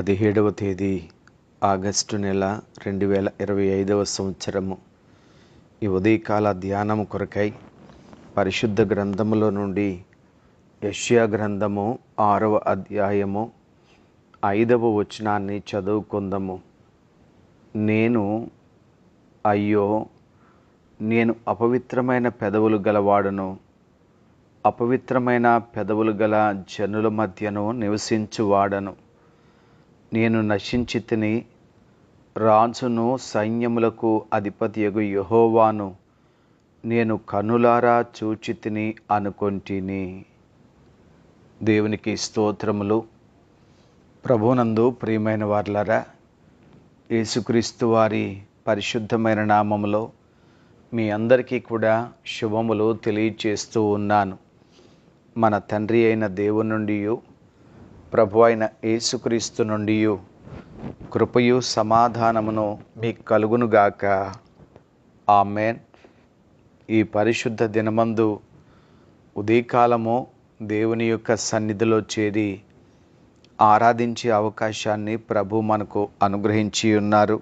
17వ తేదీ ఆగస్టు నెల 2025వ సంవత్సరము. ఈ ఉదయకాల ధ్యానము కొరకై పరిశుద్ధ గ్రంథములో నుండి యెషయా గ్రంథము 6వ అధ్యాయము 5వ వచనాన్ని చదువుకుందాము. అయ్యో నేను అపవిత్రమైన పెదవులు గలవాడను, అపవిత్రమైన పెదవులు గల జనుల మధ్యను నివసించువాడను. నేను నశించితిని, రాజును సైన్యములకు అధిపతియగు యెహోవాను నేను కనులారా చూచితిని అనుకొంటిని. దేవునికి స్తోత్రములు. ప్రభునందు ప్రియమైన వారలారా, యేసుక్రీస్తు వారి పరిశుద్ధమైన నామములో మీ అందరికీ కూడా శుభములు తెలియచేస్తూ ఉన్నాను. మన తండ్రి అయిన దేవుని నుండి, ప్రభు అయిన యేసుక్రీస్తు నుండి కృపయు సమాధానమును మీకు కలుగునుగాక. ఆమేన్. ఈ పరిశుద్ధ దినమందు ఉదయకాలము దేవుని యొక్క సన్నిధిలో చేరి ఆరాధించే అవకాశాన్ని ప్రభు మనకు అనుగ్రహించి ఉన్నారు.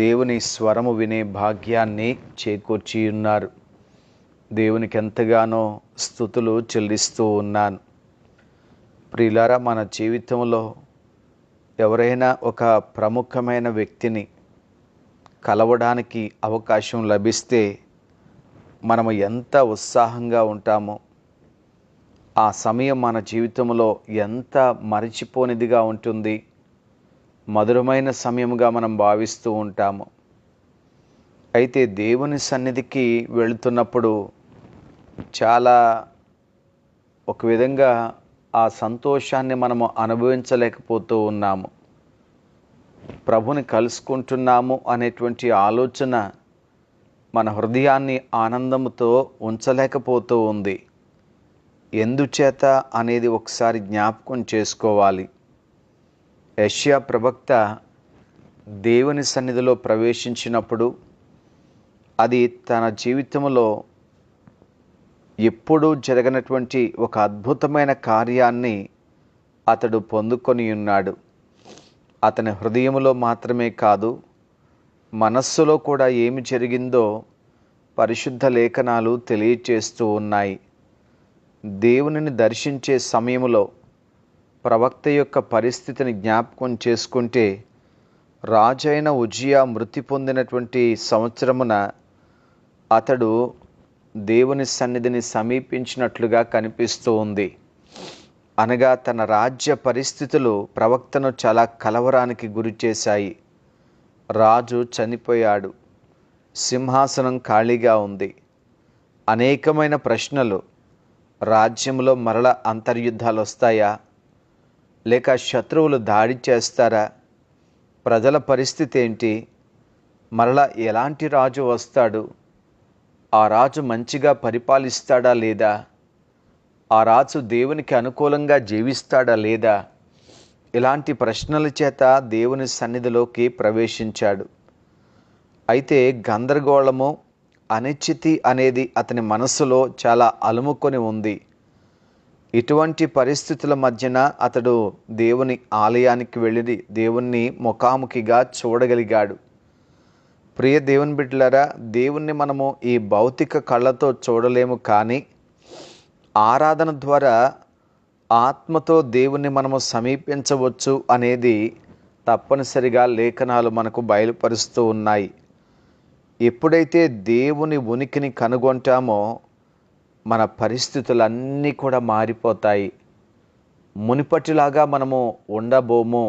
దేవుని స్వరము వినే భాగ్యాన్ని చేకూర్చి ఉన్నారు. దేవునికి ఎంతగానో స్తుతులు చెల్లిస్తూ ఉన్నాను. ప్రియులారా, మన జీవితంలో ఎవరైనా ఒక ప్రముఖమైన వ్యక్తిని కలవడానికి అవకాశం లభిస్తే మనము ఎంత ఉత్సాహంగా ఉంటామో, ఆ సమయం మన జీవితంలో ఎంత మరిచిపోనిదిగా ఉంటుంది, మధురమైన సమయముగా మనం భావిస్తూ ఉంటాము. అయితే దేవుని సన్నిధికి వెళుతున్నప్పుడు చాలా ఒక విధంగా ఆ సంతోషాన్ని మనము అనుభవించలేకపోతూ ఉన్నాము. ప్రభుని కలుసుకుంటున్నాము అనేటువంటి ఆలోచన మన హృదయాన్ని ఆనందముతో ఉంచలేకపోతూ ఉంది. ఎందుచేత అనేది ఒకసారి జ్ఞాపకం చేసుకోవాలి. యెషయా ప్రవక్త దేవుని సన్నిధిలో ప్రవేశించినప్పుడు అది తన జీవితంలో ఎప్పుడూ జరగనటువంటి ఒక అద్భుతమైన కార్యాన్ని అతడు పొందుకొని ఉన్నాడు. అతని హృదయంలో మాత్రమే కాదు, మనస్సులో కూడా ఏమి జరిగిందో పరిశుద్ధ లేఖనాలు తెలియచేస్తూ ఉన్నాయి. దేవునిని దర్శించే సమయంలో ప్రవక్త యొక్క పరిస్థితిని జ్ఞాపకం చేసుకుంటే, రాజైన ఉజ్జియా మృతి పొందినటువంటి సంవత్సరమున అతడు దేవుని సన్నిధిని సమీపించినట్లుగా కనిపిస్తూ ఉంది. అనగా తన రాజ్య పరిస్థితులు ప్రవక్తను చాలా కలవరానికి గురి చేశాయి. రాజు చనిపోయాడు, సింహాసనం ఖాళీగా ఉంది. అనేకమైన ప్రశ్నలు. రాజ్యంలో మరల అంతర్యుద్ధాలు వస్తాయా, లేక శత్రువులు దాడి చేస్తారా? ప్రజల పరిస్థితి ఏంటి? మరలా ఎలాంటి రాజు వస్తాడు? ఆ రాజు మంచిగా పరిపాలిస్తాడా లేదా? ఆ రాజు దేవునికి అనుకూలంగా జీవిస్తాడా లేదా? ఇలాంటి ప్రశ్నల చేత దేవుని సన్నిధిలోకి ప్రవేశించాడు. అయితే గందరగోళము, అనిశ్చితి అనేది అతని మనసులో చాలా అలుముకొని ఉంది. ఇటువంటి పరిస్థితుల మధ్యన అతడు దేవుని ఆలయానికి వెళ్ళి దేవుణ్ణి ముఖాముఖిగా చూడగలిగాడు. ప్రియ దేవుని బిడ్డలారా, దేవుణ్ణి మనము ఈ భౌతిక కళ్ళతో చూడలేము, కానీ ఆరాధన ద్వారా ఆత్మతో దేవుణ్ణి మనము సమీపించవచ్చు అనేది తప్పనిసరిగా లేఖనాలు మనకు బయలుపరుస్తూ ఉన్నాయి. ఎప్పుడైతే దేవుని ఉనికిని కనుగొంటామో మన పరిస్థితులన్నీ కూడా మారిపోతాయి. మునిపటిలాగా మనము ఉండబోము.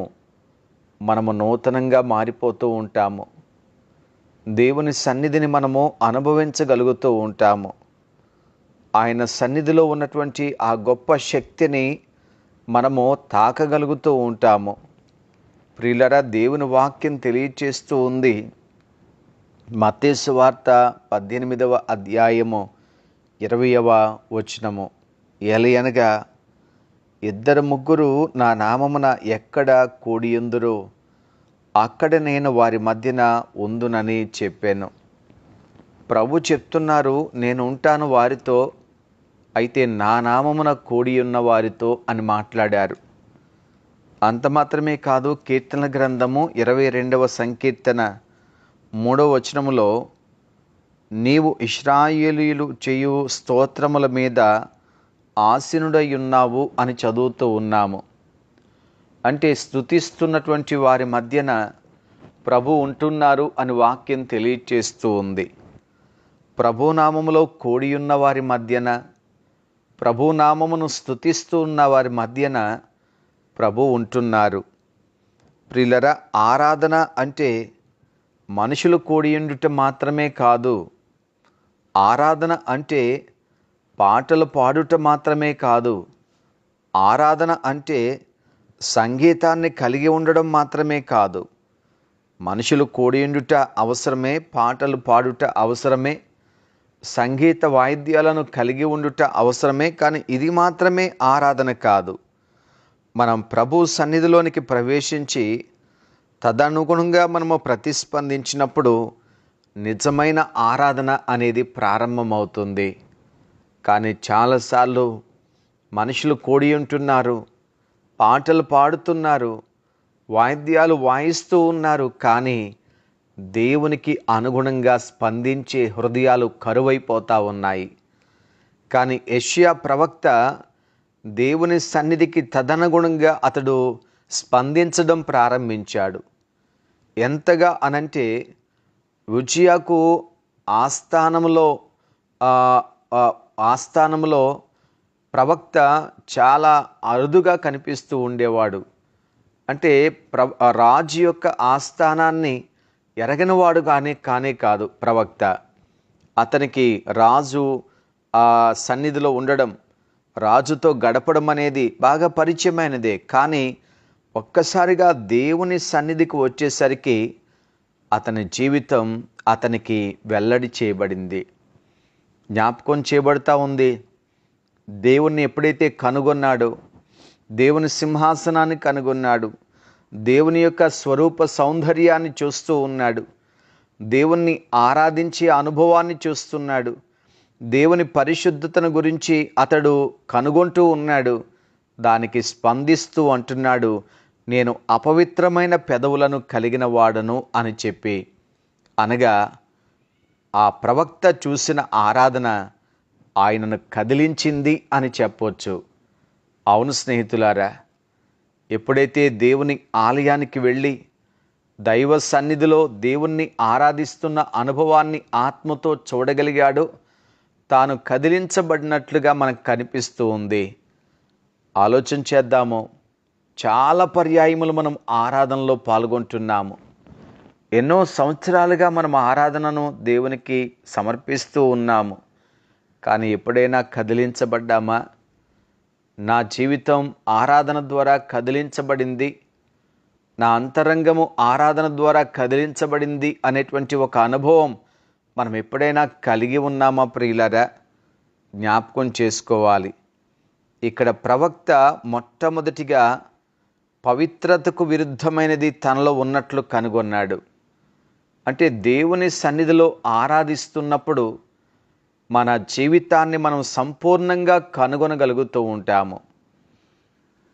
మనము నూతనంగా మారిపోతూ ఉంటాము. దేవుని సన్నిధిని మనము అనుభవించగలుగుతూ ఉంటాము. ఆయన సన్నిధిలో ఉన్నటువంటి ఆ గొప్ప శక్తిని మనము తాకగలుగుతూ ఉంటాము. ప్రియులారా, దేవుని వాక్యం తెలియచేస్తూ ఉంది. మత్తయి సువార్త 18వ అధ్యాయము 20వ వచనము. ఎలయనగా, ఇద్దరు ముగ్గురు నా నామమున ఎక్కడ కూడియుందురో అక్కడ నేను వారి మధ్యన ఉందునని చెప్పాను. ప్రభు చెప్తున్నారు, నేను ఉంటాను వారితో, అయితే నా నామమున కూడి ఉన్న వారితో అని మాట్లాడారు. అంత మాత్రమే కాదు, కీర్తన గ్రంథము 22వ సంకీర్తన 3వ వచనములో నీవు ఇశ్రాయేలీయులు చేయు స్తోత్రముల మీద ఆసీనుడై ఉన్నావు అని చదువుతూ ఉన్నాము. అంటే స్తుతిస్తున్నటువంటి వారి మధ్యన ప్రభు ఉంటున్నారు అని వాక్యం తెలియచేస్తూ ఉంది. ప్రభునామములో కూడియున్న వారి మధ్యన, ప్రభునామమును స్తుతిస్తూ ఉన్న వారి మధ్యన ప్రభు ఉంటున్నారు. ప్రియులరా, ఆరాధన అంటే మనుషులు కూడియుండుట మాత్రమే కాదు. ఆరాధన అంటే పాటలు పాడుట మాత్రమే కాదు. ఆరాధన అంటే సంగీతాన్ని కలిగి ఉండడం మాత్రమే కాదు. మనుషులు కూడియుండుట అవసరమే, పాటలు పాడుట అవసరమే, సంగీత వాయిద్యాలను కలిగి ఉండుట అవసరమే. కానీ ఇది మాత్రమే ఆరాధన కాదు. మనం ప్రభు సన్నిధిలోనికి ప్రవేశించి తదనుగుణంగా మనము ప్రతిస్పందించినప్పుడు నిజమైన ఆరాధన అనేది ప్రారంభమవుతుంది. కానీ చాలాసార్లు మనుషులు కూడి ఉంటున్నారు, పాటలు పాడుతున్నారు, వాయిద్యాలు వాయిస్తూ ఉన్నారు, కానీ దేవునికి అనుగుణంగా స్పందించే హృదయాలు కరువైపోతూ ఉన్నాయి. కానీ యెషయా ప్రవక్త దేవుని సన్నిధికి తదనుగుణంగా అతడు స్పందించడం ప్రారంభించాడు. ఎంతగా అనంటే ఉజ్జియాకు ఆస్థానంలో ప్రవక్త చాలా అరుదుగా కనిపిస్తూ ఉండేవాడు. అంటే రాజు యొక్క ఆస్థానాన్ని ఎరగనివాడు కానే కాదు ప్రవక్త. అతనికి రాజు సన్నిధిలో ఉండడం, రాజుతో గడపడం అనేది బాగా పరిచయమైనదే. కానీ ఒక్కసారిగా దేవుని సన్నిధికి వచ్చేసరికి అతని జీవితం అతనికి వెల్లడి చేయబడింది, జ్ఞాపకం చేయబడతా ఉంది. దేవుణ్ణి ఎప్పుడైతే కనుగొన్నాడో, దేవుని సింహాసనాన్ని కనుగొన్నాడు, దేవుని యొక్క స్వరూప సౌందర్యాన్ని చూస్తూ ఉన్నాడు, దేవుణ్ణి ఆరాధించే అనుభవాన్ని చూస్తున్నాడు, దేవుని పరిశుద్ధతను గురించి అతడు కనుగొంటూ ఉన్నాడు. దానికి స్పందిస్తూ అంటున్నాడు, నేను అపవిత్రమైన పెదవులను కలిగిన వాడను అని చెప్పి. అనగా ఆ ప్రవక్త చూసిన ఆరాధన ఆయనను కదిలించింది అని చెప్పవచ్చు. అవును స్నేహితులారా, ఎప్పుడైతే దేవుని ఆలయానికి వెళ్ళి దైవ సన్నిధిలో దేవుణ్ణి ఆరాధిస్తున్న అనుభవాన్ని ఆత్మతో చూడగలిగాడో తాను కదిలించబడినట్లుగా మనకు కనిపిస్తూ ఉంది. ఆలోచన చేద్దాము. చాలా పర్యాయములు మనం ఆరాధనలో పాల్గొంటున్నాము. ఎన్నో సంవత్సరాలుగా మనం ఆరాధనను దేవునికి సమర్పిస్తూ ఉన్నాము. కానీ ఎప్పుడైనా కదిలించబడ్డామా? నా జీవితం ఆరాధన ద్వారా కదిలించబడింది, నా అంతరంగము ఆరాధన ద్వారా కదిలించబడింది అనేటువంటి ఒక అనుభవం మనం ఎప్పుడైనా కలిగి ఉన్నామా ప్రియులారా? జ్ఞాపకం చేసుకోవాలి. ఇక్కడ ప్రవక్త మొట్టమొదటిగా పవిత్రతకు విరుద్ధమైనది తనలో ఉన్నట్లు కనుగొన్నాడు. అంటే దేవుని సన్నిధిలో ఆరాధిస్తున్నప్పుడు మన జీవితాన్ని మనం సంపూర్ణంగా కనుగొనగలుగుతూ ఉంటాము.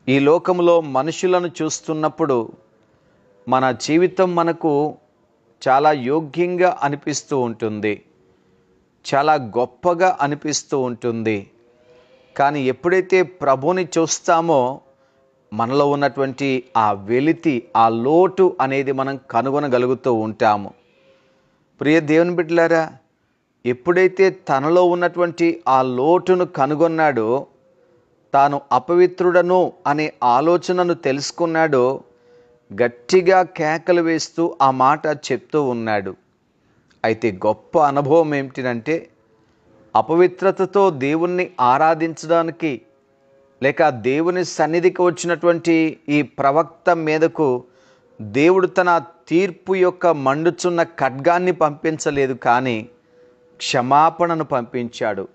ఈ లోకంలో మనుషులను చూస్తున్నప్పుడు మన జీవితం మనకు చాలా యోగ్యంగా అనిపిస్తూ ఉంటుంది, చాలా గొప్పగా అనిపిస్తూ ఉంటుంది. కానీ ఎప్పుడైతే ప్రభుని చూస్తామో మనలో ఉన్నటువంటి ఆ వెలితి, ఆ లోటు అనేది మనం కనుగొనగలుగుతూ ఉంటాము. ప్రియ దేవుని బిడ్డలారా, ఎప్పుడైతే తనలో ఉన్నటువంటి ఆ లోటును కనుగొన్నాడో, తాను అపవిత్రుడను అనే ఆలోచనను తెలుసుకున్నాడో, గట్టిగా కేకలు వేస్తూ ఆ మాట చెప్తూ ఉన్నాడు. అయితే గొప్ప అనుభవం ఏమిటంటే, అపవిత్రతతో దేవుణ్ణి ఆరాధించడానికి లేక దేవుని సన్నిధికి వచ్చినటువంటి ఈ ప్రవక్త మీదకు దేవుడు తన తీర్పు యొక్క మండుచున్న ఖడ్గాన్ని పంపించలేదు, కానీ క్షమాపణను పంపించాడు.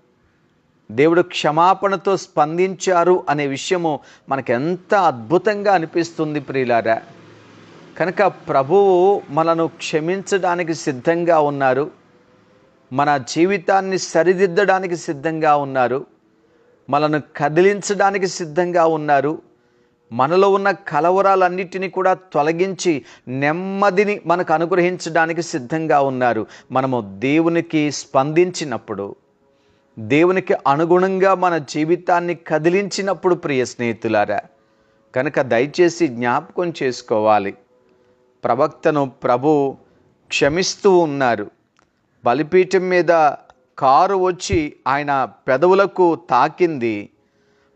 దేవుడు క్షమాపణతో స్పందించారు అనే విషయము మనకెంత అద్భుతంగా అనిపిస్తుంది ప్రియులారా. కనుక ప్రభువు మనను క్షమించడానికి సిద్ధంగా ఉన్నారు, మన జీవితాన్ని సరిదిద్దడానికి సిద్ధంగా ఉన్నారు, మనను కదిలించడానికి సిద్ధంగా ఉన్నారు, మనలో ఉన్న కలవరాలన్నిటినీ కూడా తొలగించి నెమ్మదిని మనకు అనుగ్రహించడానికి సిద్ధంగా ఉన్నారు. మనము దేవునికి స్పందించినప్పుడు, దేవునికి అనుగుణంగా మన జీవితాన్ని కదిలించినప్పుడు ప్రియ స్నేహితులారా, కనుక దయచేసి జ్ఞాపకం చేసుకోవాలి. ప్రవక్తను ప్రభు క్షమిస్తూ ఉన్నారు. బలిపీఠం మీద కారు వచ్చి ఆయన పెదవులకు తాకింది.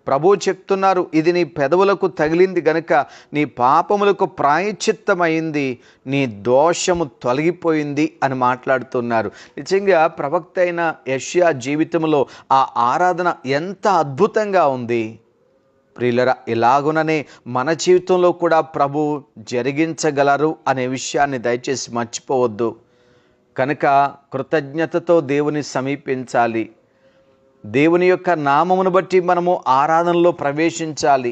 ప్రభు చెప్తున్నారు, ఇది నీ పెదవులకు తగిలింది గనుక నీ పాపములకు ప్రాయశ్చిత్తమైంది, నీ దోషము తొలగిపోయింది అని మాట్లాడుతున్నారు. నిజంగా ప్రవక్త అయిన యెషయా జీవితంలో ఆ ఆరాధన ఎంత అద్భుతంగా ఉంది. ప్రియులరా, ఇలాగుననే మన జీవితంలో కూడా ప్రభు జరిగించగలరు అనే విషయాన్ని దయచేసి మర్చిపోవద్దు. కనుక కృతజ్ఞతతో దేవుని సమీపించాలి. దేవుని యొక్క నామమును బట్టి మనము ఆరాధనలో ప్రవేశించాలి.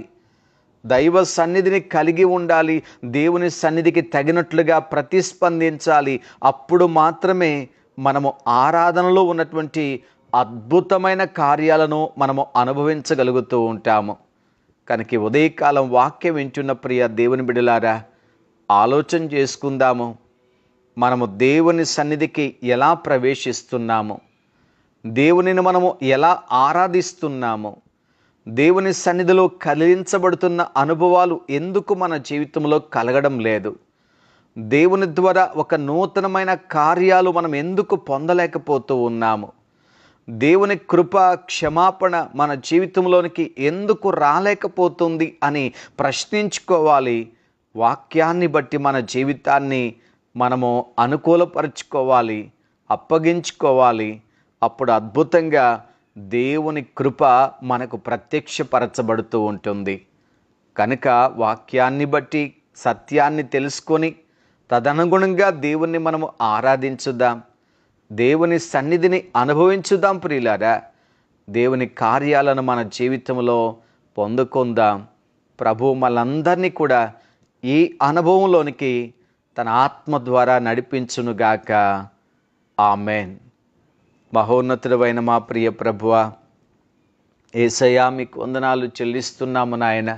దైవ సన్నిధిని కలిగి ఉండాలి. దేవుని సన్నిధికి తగినట్లుగా ప్రతిస్పందించాలి. అప్పుడు మాత్రమే మనము ఆరాధనలో ఉన్నటువంటి అద్భుతమైన కార్యాలను మనము అనుభవించగలుగుతూ ఉంటాము. కనుక ఉదయకాలం వాక్యం వింటున్న ప్రియ దేవుని బిడ్డలారా, ఆలోచన చేసుకుందాము. మనము దేవుని సన్నిధికి ఎలా ప్రవేశిస్తున్నాము, దేవునిని మనము ఎలా ఆరాధిస్తున్నాము, దేవుని సన్నిధిలో కలిగించబడుతున్న అనుభవాలు ఎందుకు మన జీవితంలో కలగడం లేదు, దేవుని ద్వారా ఒక నూతనమైన కార్యాలు మనం ఎందుకు పొందలేకపోతూ ఉన్నాము, దేవుని కృప క్షమాపణ మన జీవితంలోనికి ఎందుకు రాలేకపోతుంది అని ప్రశ్నించుకోవాలి. వాక్యాన్ని బట్టి మన జీవితాన్ని మనము అనుకూలపరుచుకోవాలి, అప్పగించుకోవాలి. అప్పుడు అద్భుతంగా దేవుని కృప మనకు ప్రత్యక్షపరచబడుతూ ఉంటుంది. కనుక వాక్యాన్ని బట్టి సత్యాన్ని తెలుసుకొని తదనుగుణంగా దేవుణ్ణి మనము ఆరాధించుదాం, దేవుని సన్నిధిని అనుభవించుదాం. ప్రియులారా, దేవుని కార్యాలను మన జీవితంలో పొందుకుందాం. ప్రభు మనందరినీ కూడా ఈ అనుభవంలోనికి తన ఆత్మ ద్వారా నడిపించునుగాక. ఆమెన్. మహోన్నతుడైన మా ప్రియ ప్రభువా, యేసయ్యా, మీకు వందనాలు చెల్లిస్తున్నాము నాయన.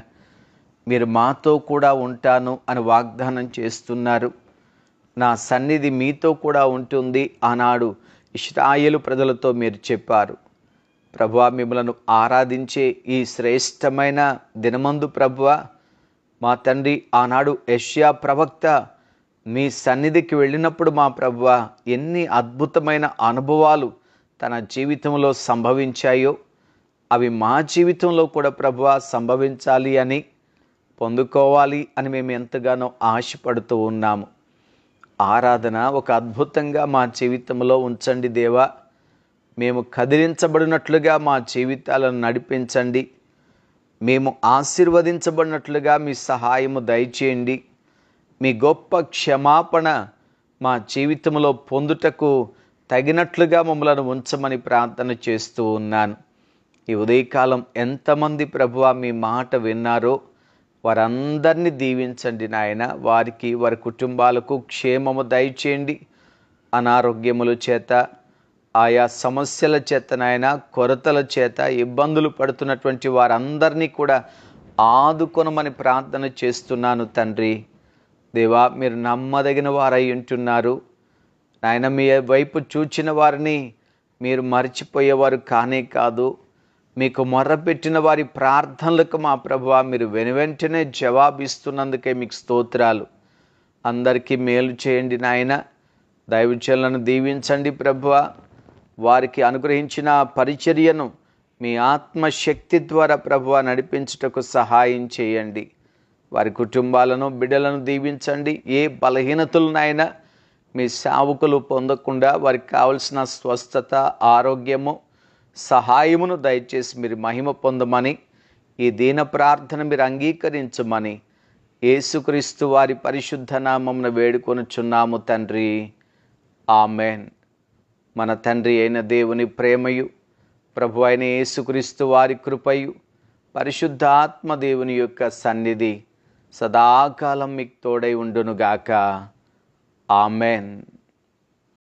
మీరు మాతో కూడా ఉంటాను అని వాగ్దానం చేస్తున్నారు. నా సన్నిధి మీతో కూడా ఉంటుంది ఆనాడు ఇశ్రాయేలు ప్రజలతో మీరు చెప్పారు. ప్రభువా, మిమ్మలను ఆరాధించే ఈ శ్రేష్టమైన దినమందు ప్రభువా, మా తండ్రి ఆనాడు యెషయా ప్రవక్త మీ సన్నిధికి వెళ్ళినప్పుడు మా ప్రభువా ఎన్ని అద్భుతమైన అనుభవాలు తన జీవితంలో సంభవించాయో అవి మా జీవితంలో కూడా ప్రభువా సంభవించాలి అని, పొందుకోవాలి అని మేము ఎంతగానో ఆశపడుతూ ఉన్నాము. ఆరాధన ఒక అద్భుతంగా మా జీవితంలో ఉంచండి దేవా. మేము కదిలించబడినట్లుగా మా జీవితాలను నడిపించండి. మేము ఆశీర్వదించబడినట్లుగా మీ సహాయము దయచేయండి. మీ గొప్ప క్షమాపణ మా జీవితంలో పొందుటకు తగినట్లుగా మమ్మలను ఉంచమని ప్రార్థన చేస్తూ ఉన్నాను. ఈ ఉదయకాలం ఎంతమంది ప్రభువా మీ మాట విన్నారో వారందరినీ దీవించండి నాయన. వారికి వారి కుటుంబాలకు క్షేమము దయచేయండి. అనారోగ్యముల చేత, ఆయా సమస్యల చేత నాయన, కొరతల చేత ఇబ్బందులు పడుతున్నటువంటి వారందరినీ కూడా ఆదుకొనమని ప్రార్థన చేస్తున్నాను తండ్రి. దేవా, మీరు నమ్మదగిన వారై ఉంటున్నారు నాయన. మీ వైపు చూచిన వారిని మీరు మర్చిపోయేవారు కానే కాదు. మీకు మొర్రపెట్టిన వారి ప్రార్థనలకు మా ప్రభువా మీరు వెనువెంటనే జవాబిస్తున్నందుకే మీకు స్తోత్రాలు. అందరికీ మేలు చేయండి నాయన. దైవజనులను దీవించండి ప్రభువా. వారికి అనుగ్రహించిన పరిచర్యను మీ ఆత్మశక్తి ద్వారా ప్రభువా నడిపించుటకు సహాయం చేయండి. వారి కుటుంబాలను బిడ్డలను దీవించండి. ఏ బలహీనతలనైనా మీ సేవకులు పొందకుండా వారికి కావలసిన స్వస్థత, ఆరోగ్యము, సహాయమును దయచేసి మీరు మహిమ పొందమని, ఈ దీన ప్రార్థన మీరు అంగీకరించమని యేసుక్రీస్తు వారి పరిశుద్ధ నామమున వేడుకొనుచున్నాము తండ్రి. ఆమెన్. మన తండ్రి అయిన దేవుని ప్రేమయు, ప్రభు అయిన యేసుక్రీస్తు వారి కృపయు, పరిశుద్ధ ఆత్మ దేవుని యొక్క సన్నిధి సదాకాలం మీకు తోడై ఉండునుగాక. ఆమెన్.